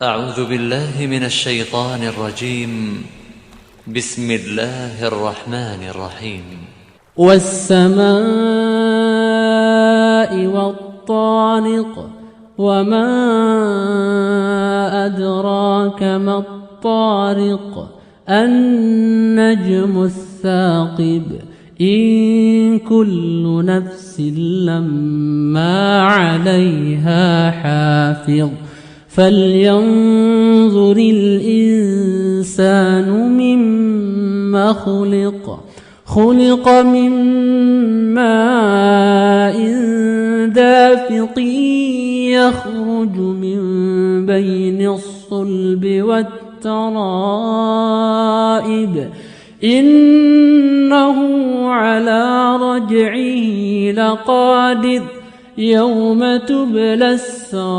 أعوذ بالله من الشيطان الرجيم. بسم الله الرحمن الرحيم. والسماء والطارق وما أدراك ما الطارق النجم الثاقب إن كل نفس لما عليها حافظ فلينظر الإنسان مما خلق من ماء دافق يخرج من بين الصلب والترائب إنه على رجعه لقادر يوم تبلى السرائر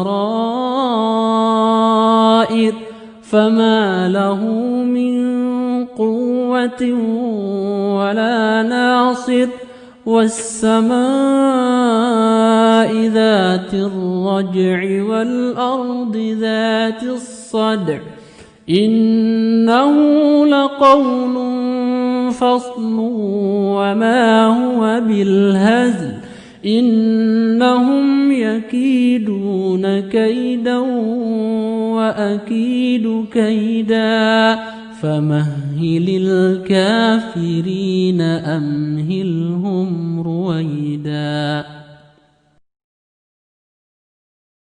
فما له من قوة ولا ناصر والسماء ذات الرجع والأرض ذات الصدع إنه لقول فصل وما هو بالهزل إنهم يكيدون كيدا وأكيد كيدا فمهل الكافرين أمهلهم رويدا.